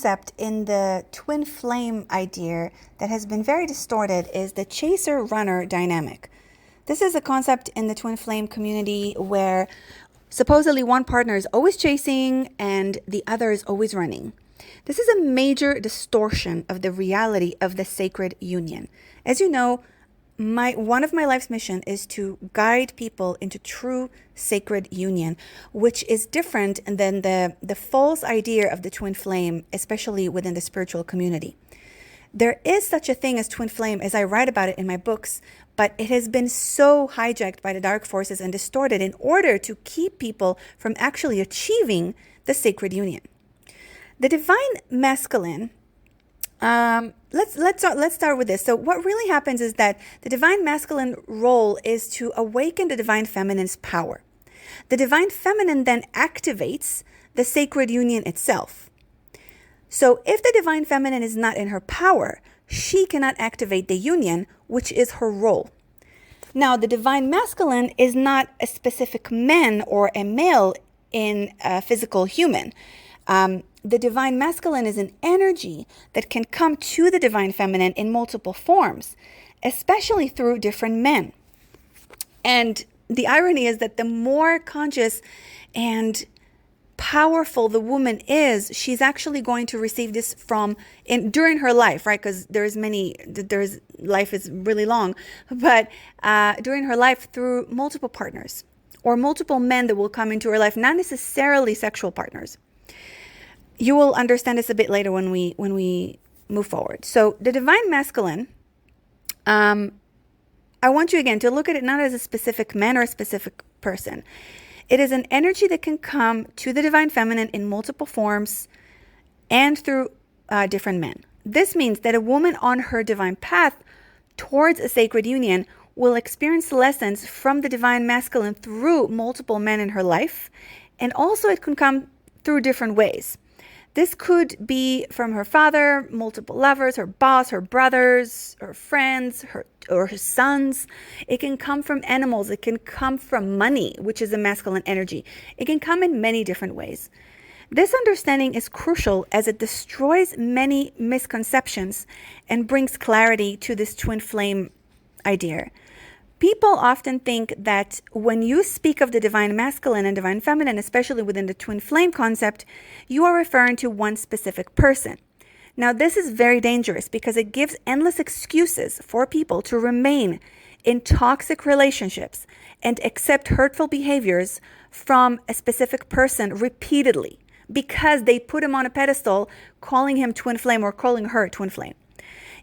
concept in the twin flame idea that has been very distorted is the chaser-runner dynamic. This is a concept in the twin flame community where supposedly one partner is always chasing and the other is always running. This is a major distortion of the reality of the sacred union. As you know, one of my life's mission is to guide people into true sacred union, which is different than the false idea of the twin flame, especially within the spiritual community. There is such a thing as twin flame, as I write about it in my books, but it has been so hijacked by the dark forces and distorted in order to keep people from actually achieving the sacred union. The divine masculine, let's start with this. So what really happens is that the divine masculine role is to awaken the divine feminine's power. The divine feminine then activates the sacred union itself. So if the divine feminine is not in her power, she cannot activate the union, which is her role. Now, the divine masculine is not a specific man or a male in a physical human. The divine masculine is an energy that can come to the divine feminine in multiple forms, especially through different men. And the irony is that the more conscious and powerful the woman is, she's actually going to receive this during her life, right? Because life is really long, but during her life through multiple partners or multiple men that will come into her life, not necessarily sexual partners. You will understand this a bit later when we move forward. So the divine masculine, I want you again to look at it not as a specific man or a specific person. It is an energy that can come to the divine feminine in multiple forms and through different men. This means that a woman on her divine path towards a sacred union will experience lessons from the divine masculine through multiple men in her life. And also it can come through different ways. This could be from her father, multiple lovers, her boss, her brothers, her friends, her sons. It can come from animals. It can come from money, which is a masculine energy. It can come in many different ways. This understanding is crucial as it destroys many misconceptions and brings clarity to this twin flame idea. People often think that when you speak of the divine masculine and divine feminine, especially within the twin flame concept, you are referring to one specific person. Now, this is very dangerous because it gives endless excuses for people to remain in toxic relationships and accept hurtful behaviors from a specific person repeatedly because they put him on a pedestal, calling him twin flame or calling her twin flame.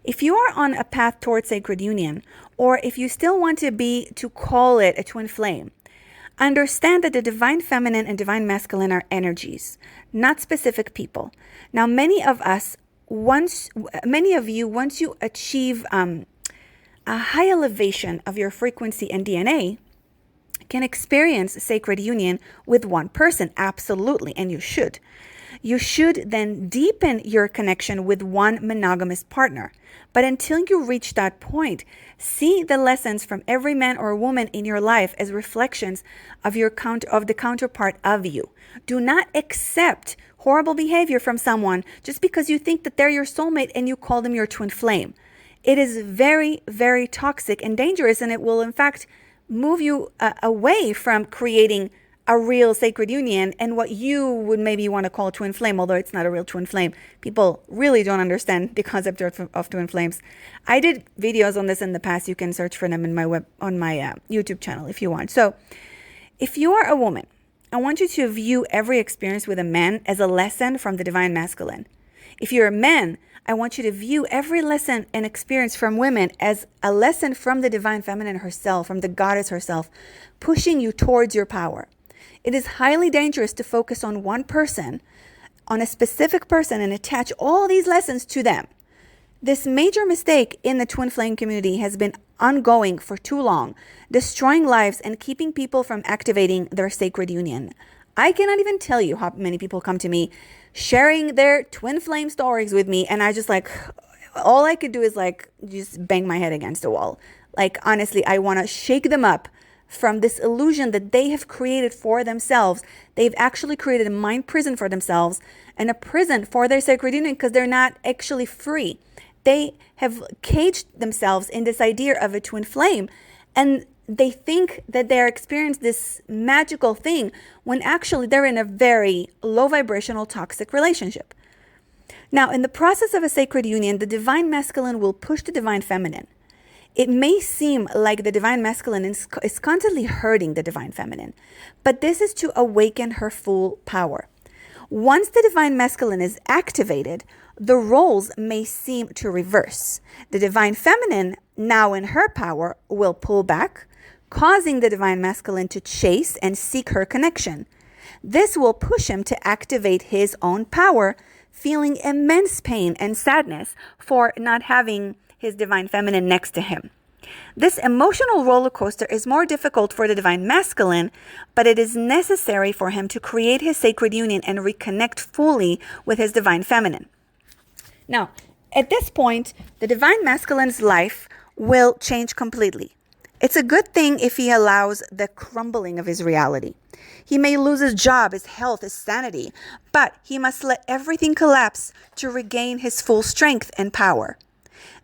If you are on a path towards sacred union, or if you still want to call it a twin flame, understand that the divine feminine and divine masculine are energies, not specific people. Now, many of you, once you achieve a high elevation of your frequency and DNA, can experience sacred union with one person, absolutely, and you should. You should then deepen your connection with one monogamous partner. But until you reach that point, see the lessons from every man or woman in your life as reflections of the counterpart of you. Do not accept horrible behavior from someone just because you think that they're your soulmate and you call them your twin flame. It is very, very toxic and dangerous, and it will in fact move you away from creating a real sacred union and what you would maybe want to call a twin flame, although it's not a real twin flame. People really don't understand the concept of twin flames. I did videos on this in the past. You can search for them on my YouTube channel if you want. So if you are a woman, I want you to view every experience with a man as a lesson from the divine masculine. If you're a man, I want you to view every lesson and experience from women as a lesson from the divine feminine herself, from the goddess herself, pushing you towards your power. It is highly dangerous to focus on one person, on a specific person, and attach all these lessons to them. This major mistake in the twin flame community has been ongoing for too long, destroying lives and keeping people from activating their sacred union. I cannot even tell you how many people come to me sharing their twin flame stories with me, and I just all I could do is just bang my head against the wall. Honestly, I want to shake them up from this illusion that they have created for themselves. They've actually created a mind prison for themselves and a prison for their sacred union because they're not actually free. They have caged themselves in this idea of a twin flame, and they think that they're experiencing this magical thing when actually they're in a very low vibrational toxic relationship. Now, in the process of a sacred union, the divine masculine will push the divine feminine. It may seem like the divine masculine is constantly hurting the divine feminine, but this is to awaken her full power. Once the divine masculine is activated, the roles may seem to reverse. The divine feminine, now in her power, will pull back, causing the divine masculine to chase and seek her connection. This will push him to activate his own power, feeling immense pain and sadness for not having his divine feminine next to him. This emotional roller coaster is more difficult for the divine masculine, but it is necessary for him to create his sacred union and reconnect fully with his divine feminine. Now, at this point, the divine masculine's life will change completely. It's a good thing if he allows the crumbling of his reality. He may lose his job, his health, his sanity, but he must let everything collapse to regain his full strength and power.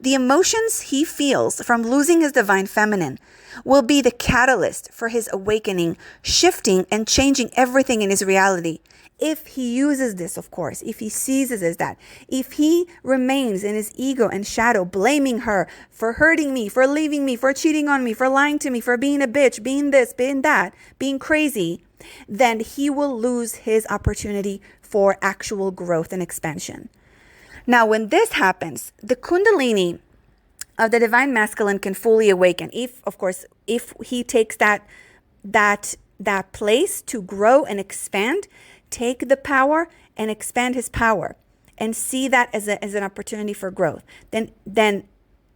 The emotions he feels from losing his divine feminine will be the catalyst for his awakening, shifting and changing everything in his reality. If he uses this, of course, if he seizes as that, if he remains in his ego and shadow, blaming her for hurting me, for leaving me, for cheating on me, for lying to me, for being a bitch, being this, being that, being crazy, then he will lose his opportunity for actual growth and expansion. Now, when this happens, the Kundalini of the divine masculine can fully awaken. If he takes that place to grow and expand, take the power and expand his power and see that as an opportunity for growth. Then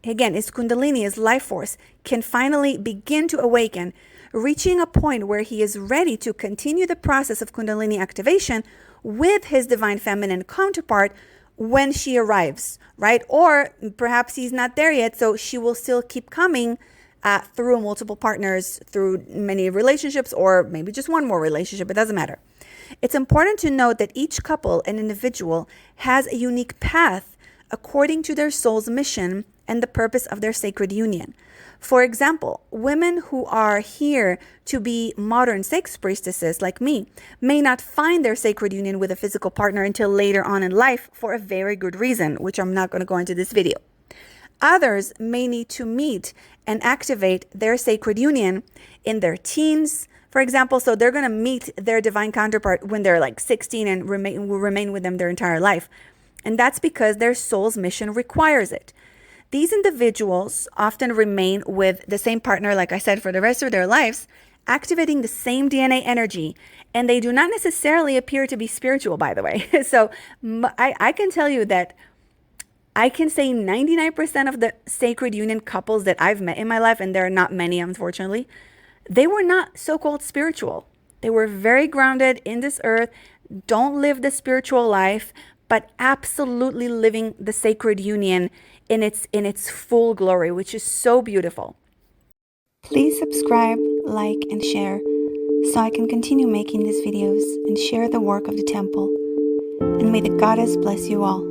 again, his Kundalini, his life force, can finally begin to awaken, reaching a point where he is ready to continue the process of Kundalini activation with his divine feminine counterpart when she arrives, right? Or perhaps he's not there yet, so she will still keep coming through multiple partners, through many relationships, or maybe just one more relationship. It doesn't matter. It's important to note that each couple and individual has a unique path according to their soul's mission and the purpose of their sacred union. For example, women who are here to be modern sex priestesses like me may not find their sacred union with a physical partner until later on in life for a very good reason, which I'm not going to go into this video. Others may need to meet and activate their sacred union in their teens, for example. So they're going to meet their divine counterpart when they're like 16 and will remain with them their entire life. And that's because their soul's mission requires it. These individuals often remain with the same partner, like I said, for the rest of their lives, activating the same DNA energy. And they do not necessarily appear to be spiritual, by the way. So I can tell you that I can say 99% of the sacred union couples that I've met in my life, and there are not many, unfortunately, they were not so-called spiritual. They were very grounded in this earth, don't live the spiritual life, but absolutely living the sacred union in its full glory, which is so beautiful. Please subscribe, like, and share so I can continue making these videos and share the work of the temple. And may the goddess bless you all.